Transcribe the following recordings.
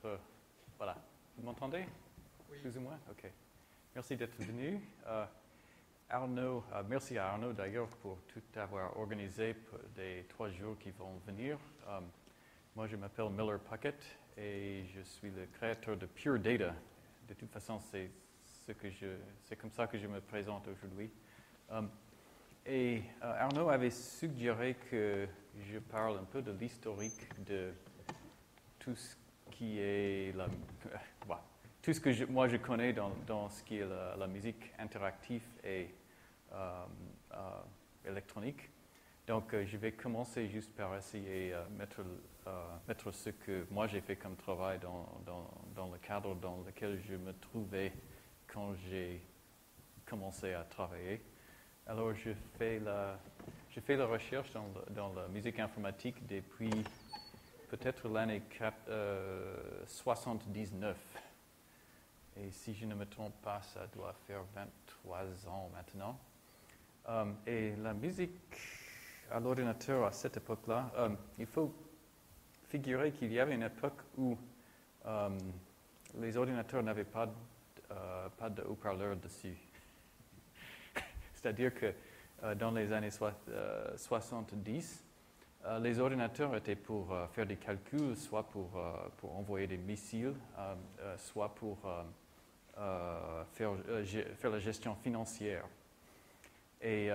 peut-être... voilà. Vous m'entendez? Oui. Plus ou moins? OK. Merci d'être venu. Arnaud, merci à Arnaud d'ailleurs pour tout avoir organisé pour les 3 jours qui vont venir. Moi, je m'appelle Miller Puckett et je suis le créateur de Pure Data. De toute façon, c'est comme ça que je me présente aujourd'hui. Arnaud avait suggéré que je parle un peu de l'historique de tout ce qui est tout ce que moi je connais dans ce qui est la musique interactive et électronique. Donc, je vais commencer juste par essayer mettre ce que moi j'ai fait comme travail dans le cadre dans lequel je me trouvais quand j'ai commencé à travailler. Alors, je fais la recherche dans la musique informatique depuis peut-être l'année 79. Et si je ne me trompe pas, ça doit faire 23 ans maintenant. Et la musique à l'ordinateur à cette époque-là, il faut figurer qu'il y avait une époque où les ordinateurs n'avaient pas de haut-parleurs dessus. C'est-à-dire que dans les années 70, les ordinateurs étaient pour faire des calculs, soit pour envoyer des missiles, soit pour faire la gestion financière. Et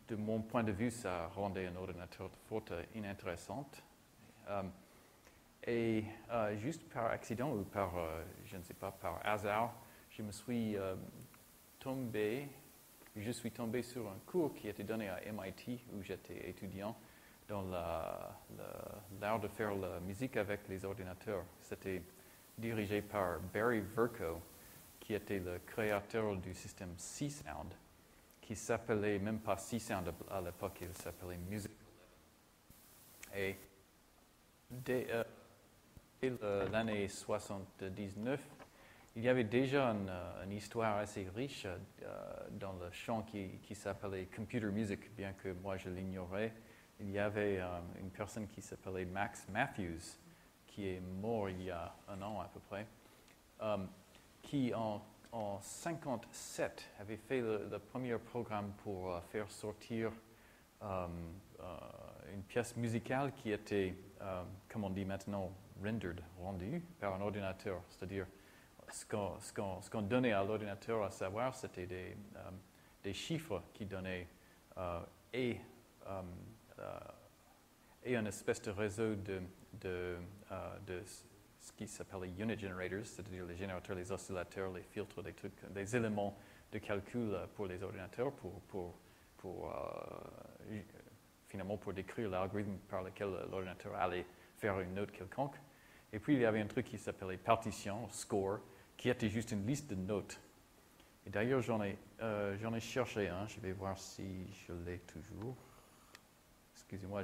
de mon point de vue, ça rendait un ordinateur fort inintéressant. Juste par accident ou par, je ne sais pas, par hasard, je suis tombé sur un cours qui était donné à MIT où j'étais étudiant dans l'art de faire la musique avec les ordinateurs. C'était dirigé par Barry Vercoe, qui était le créateur du système C-Sound, qui s'appelait même pas C-Sound à l'époque, il s'appelait Music 11. Et dès l'année 79, il y avait déjà une histoire assez riche dans le champ qui s'appelait Computer Music, bien que moi je l'ignorais. Il y avait une personne qui s'appelait Max Matthews, qui est mort il y a 1 an à peu près, qui en 1957 avait fait le premier programme pour faire sortir une pièce musicale qui était, comme on dit maintenant, rendue par un ordinateur. C'est-à-dire, ce qu'on donnait à l'ordinateur à savoir, c'était des chiffres qui donnaient et une espèce de réseau de ce qui s'appelle les unit generators, c'est-à-dire les générateurs, les oscillateurs, les filtres, des trucs, des éléments de calcul pour les ordinateurs finalement pour décrire l'algorithme par lequel l'ordinateur allait faire une note quelconque. Et puis il y avait un truc qui s'appelait partition, score, qui était juste une liste de notes. Et d'ailleurs, j'en ai cherché un. Je vais voir si je l'ai toujours. Excusez-moi,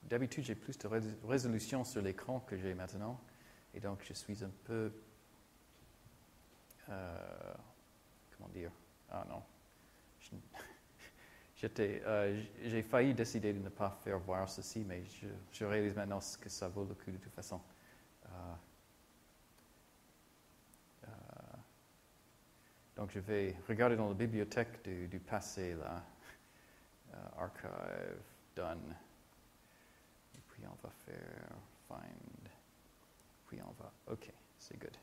d'habitude, j'ai plus de résolution sur l'écran que j'ai maintenant. Et donc, je suis un peu... comment dire? Ah non. J'ai failli décider de ne pas faire voir ceci, mais je réalise maintenant que ça vaut le coup de toute façon. Donc, je vais regarder dans la bibliothèque du passé, là. Archive, done. Et puis, on va faire find. Puis, on va... OK, c'est good.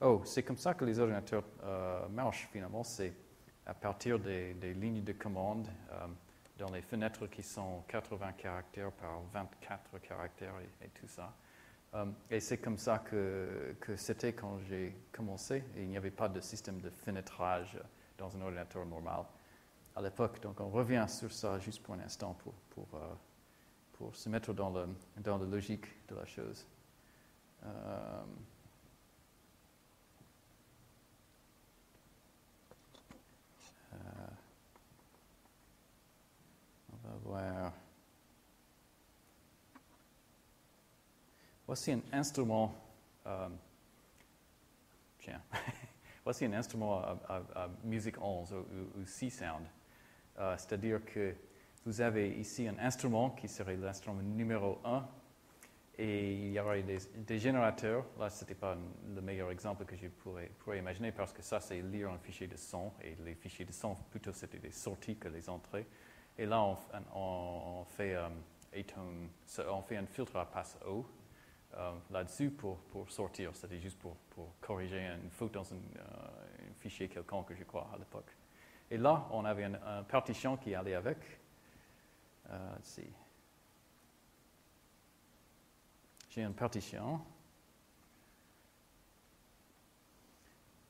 Oh, c'est comme ça que les ordinateurs marchent, finalement. C'est à partir des lignes de commande dans les fenêtres qui sont 80 caractères par 24 caractères et tout ça. Et c'est comme ça que c'était quand j'ai commencé. Et il n'y avait pas de système de fenêtrage dans un ordinateur normal à l'époque. Donc, on revient sur ça juste pour un instant pour se mettre dans la logique de la chose. On va voir. Voici un instrument. Voici un instrument à musique 11 ou C-Sound. C'est-à-dire que vous avez ici un instrument qui serait l'instrument numéro 1 et il y aurait des générateurs. Là, ce n'était pas le meilleur exemple que je pourrais imaginer parce que ça, c'est lire un fichier de son et les fichiers de son, plutôt, c'était des sorties que les entrées. Et là, on fait un filtre à passe haut là-dessus pour sortir. C'était juste pour corriger une faute dans un fichier quelconque, je crois, à l'époque. Et là, on avait une partition qui allait avec. Let's see. J'ai une partition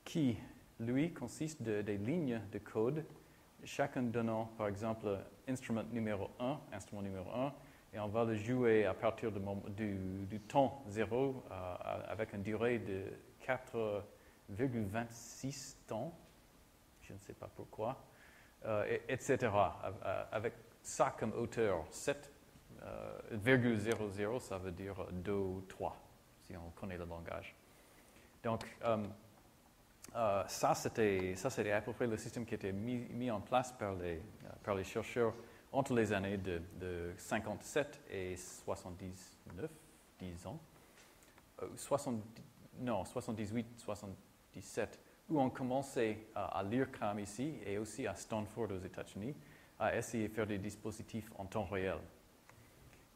qui, lui, consiste des lignes de code, chacun donnant, par exemple, instrument numéro 1, et on va le jouer à partir du temps 0 avec une durée de 4,26 temps, je ne sais pas pourquoi, etc. Avec ça comme hauteur, 7,00, ça veut dire Do 3, si on connaît le langage. Donc, ça, c'était à peu près le système qui était mis en place par les chercheurs entre les années de 57 et 79, 10 ans. 78, 77, où on commençait à l'IRCAM ici et aussi à Stanford aux États-Unis, à essayer de faire des dispositifs en temps réel.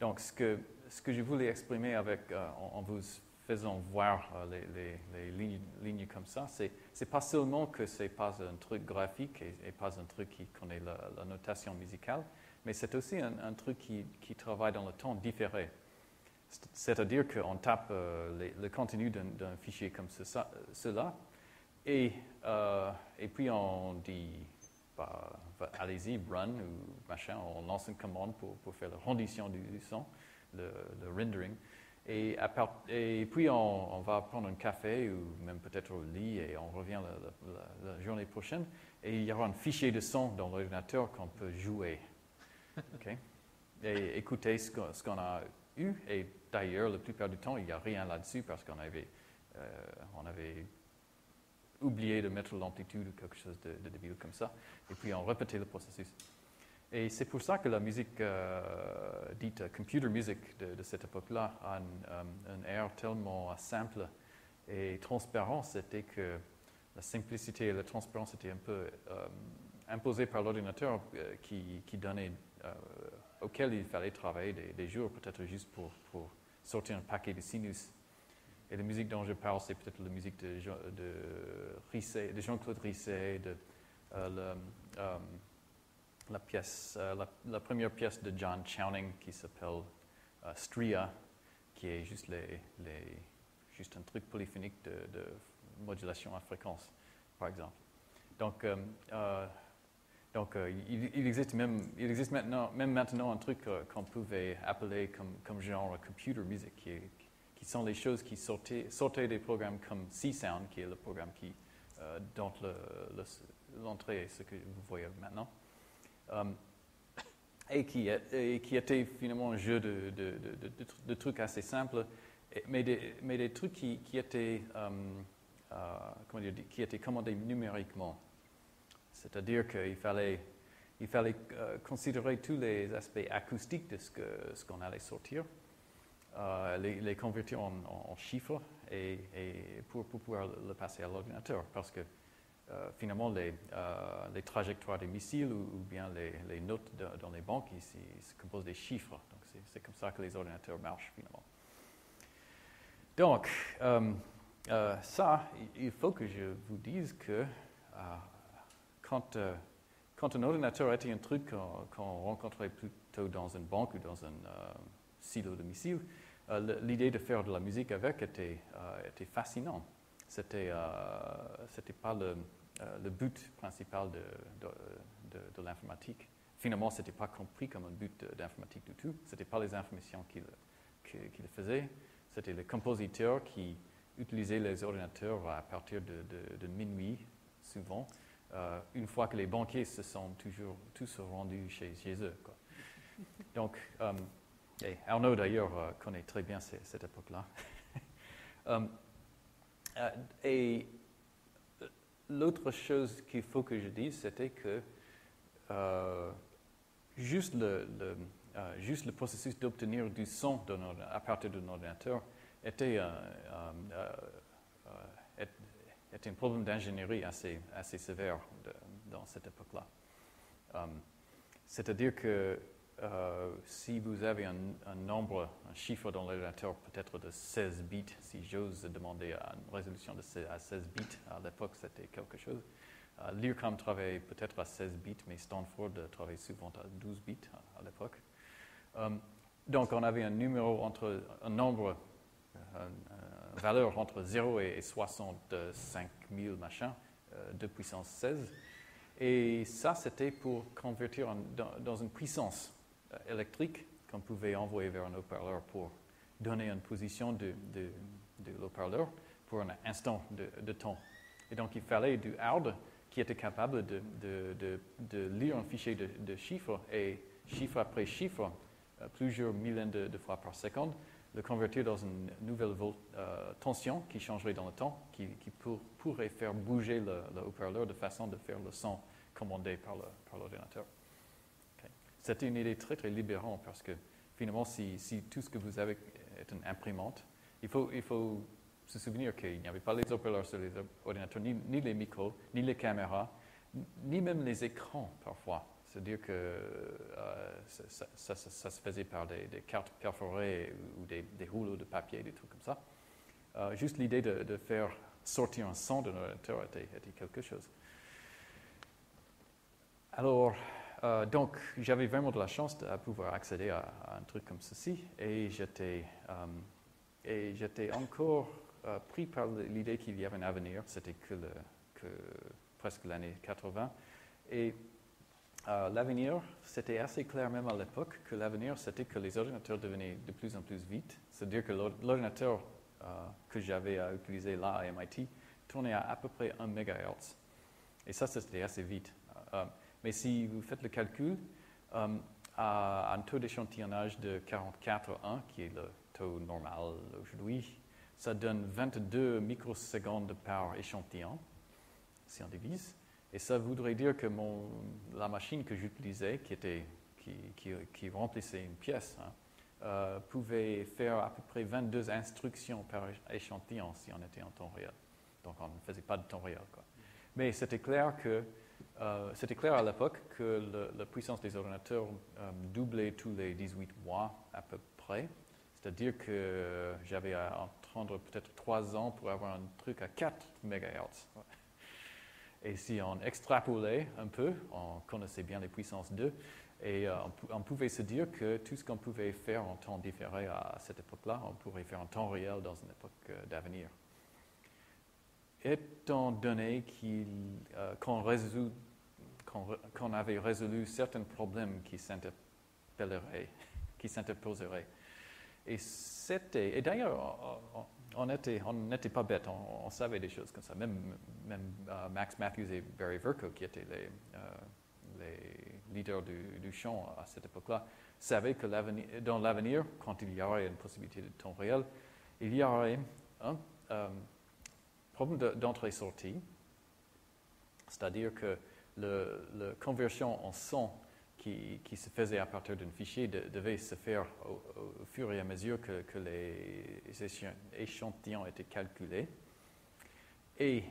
Donc, ce que je voulais exprimer en vous faisant voir les lignes comme ça, c'est pas seulement que c'est pas un truc graphique et pas un truc qui connaît la notation musicale, mais c'est aussi un truc qui travaille dans le temps différé. C'est-à-dire qu'on tape le contenu d'un fichier comme cela, et puis on dit, allez-y, run ou machin, on lance une commande pour faire la rendition du son, le rendering. Et puis on va prendre un café ou même peut-être au lit et on revient la journée prochaine et il y aura un fichier de son dans l'ordinateur qu'on peut jouer. Okay? Et écouter ce qu'on a eu. Et d'ailleurs, la plupart du temps, il n'y a rien là-dessus parce qu'on avait oublié de mettre l'amplitude ou quelque chose de débile comme ça. Et puis on répétait le processus. Et c'est pour ça que la musique dite computer music de cette époque-là a un air tellement simple et transparent, c'était que la simplicité et la transparence étaient un peu imposées par l'ordinateur auquel il fallait travailler des jours, peut-être juste pour sortir un paquet de sinus. Et la musique dont je parle, c'est peut-être la musique de Jean-Claude Risset, la première pièce de John Chowning qui s'appelle Stria, qui est juste un truc polyphonique de modulation à fréquence, par exemple. Donc, il existe maintenant un truc qu'on pouvait appeler comme genre computer music, qui sont les choses qui sortaient des programmes comme C-Sound, qui est le programme dont l'entrée est ce que vous voyez maintenant. Et qui était finalement un jeu de trucs assez simples, mais des trucs qui étaient commandés numériquement. C'est-à-dire qu'il fallait considérer tous les aspects acoustiques de ce qu'on allait sortir, les convertir en chiffres et pour pouvoir le passer à l'ordinateur, parce que finalement, les trajectoires des missiles ou bien les notes dans les banques, ici, se composent des chiffres. Donc, c'est comme ça que les ordinateurs marchent, finalement. Donc, ça, il faut que je vous dise que quand un ordinateur était un truc qu'on rencontrait plutôt dans une banque ou dans un silo de missiles, l'idée de faire de la musique avec était fascinant. C'était pas le but principal de l'informatique. Finalement, ce n'était pas compris comme un but d'informatique du tout. Ce n'était pas les informations qui le faisaient. C'était les compositeurs qui utilisaient les ordinateurs à partir de minuit, souvent, une fois que les banquiers se sont tous rendus chez eux, quoi. Donc, et Arnaud, d'ailleurs, connaît très bien cette époque-là. Et l'autre chose qu'il faut que je dise, c'était que juste le processus d'obtenir du son à partir d'un ordinateur était un problème d'ingénierie assez sévère dans cette époque-là. C'est-à-dire que si vous avez un chiffre dans l'ordinateur peut-être de 16 bits, si j'ose demander une résolution à 16 bits, à l'époque c'était quelque chose. L'IRCAM travaillait peut-être à 16 bits, mais Stanford travaillait souvent à 12 bits à l'époque. Donc on avait une valeur entre 0 et 65 000 machin de puissance 16. Et ça, c'était pour convertir dans une puissance électrique qu'on pouvait envoyer vers un haut-parleur pour donner une position de l'haut-parleur pour un instant de temps. Et donc, il fallait du hard qui était capable de lire un fichier de chiffres et chiffre après chiffre, plusieurs millions de fois par seconde, le convertir dans une nouvelle tension qui changerait dans le temps, qui pourrait faire bouger le haut-parleur de façon de faire le son commandé par l'ordinateur. Okay. C'était une idée très, très libérante parce que finalement, si tout ce que vous avez est une imprimante, il faut se souvenir qu'il n'y avait pas les haut-parleurs sur les ordinateurs, ni les micros, ni les caméras, ni même les écrans parfois. C'est-à-dire que ça se faisait par des cartes perforées ou des rouleaux de papier, des trucs comme ça. Juste l'idée de faire sortir un son d'un ordinateur était quelque chose. Alors, donc, j'avais vraiment de la chance de pouvoir accéder à un truc comme ceci et j'étais encore pris par l'idée qu'il y avait un avenir. C'était que presque l'année 80. Et l'avenir, c'était assez clair même à l'époque que l'avenir, c'était que les ordinateurs devenaient de plus en plus vite. C'est-à-dire que l'ordinateur que j'avais à utiliser là à MIT tournait à peu près 1 MHz. Et ça, c'était assez vite. Mais si vous faites le calcul, à un taux d'échantillonnage de 44,1, qui est le taux normal aujourd'hui, ça donne 22 microsecondes par échantillon, si on divise. Et ça voudrait dire que la machine que j'utilisais, qui remplissait une pièce, pouvait faire à peu près 22 instructions par échantillon si on était en temps réel. Donc on ne faisait pas de temps réel, quoi. Mais c'était clair à l'époque que la puissance des ordinateurs doublait tous les 18 mois à peu près. C'est-à-dire que j'avais à attendre peut-être 3 ans pour avoir un truc à 4 MHz. Et si on extrapolait un peu, on connaissait bien les puissances 2, et on pouvait se dire que tout ce qu'on pouvait faire en temps différé à cette époque-là, on pourrait faire en temps réel dans une époque d'avenir. Étant donné qu'on avait résolu certains problèmes qui s'interposeraient. Et d'ailleurs, on n'était pas bêtes, on savait des choses comme ça. Même Max Matthews et Barry Vercoe, qui étaient les leaders du chant à cette époque-là, savaient que dans l'avenir, quand il y aurait une possibilité de temps réel, il y aurait un problème d'entrée-sortie, c'est-à-dire que la conversion en son qui se faisait à partir d'un fichier devait se faire au fur et à mesure que les échantillons étaient calculés. Et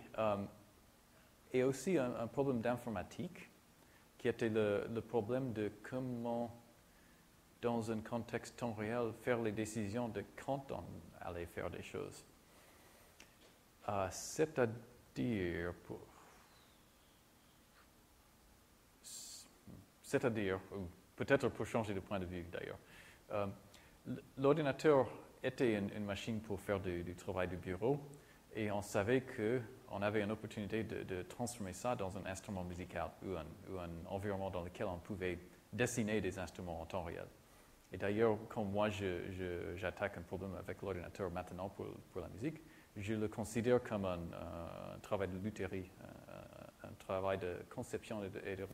aussi un problème d'informatique qui était le problème de comment, dans un contexte temps réel, faire les décisions de quand on allait faire des choses. C'est-à-dire, peut-être pour changer de point de vue d'ailleurs, l'ordinateur était une machine pour faire du travail de bureau et on savait qu'on avait une opportunité de transformer ça dans un instrument musical ou un environnement dans lequel on pouvait dessiner des instruments en temps réel. Et d'ailleurs, comme moi j'attaque un problème avec l'ordinateur maintenant pour la musique, je le considère comme un travail de lutherie, un travail de conception et de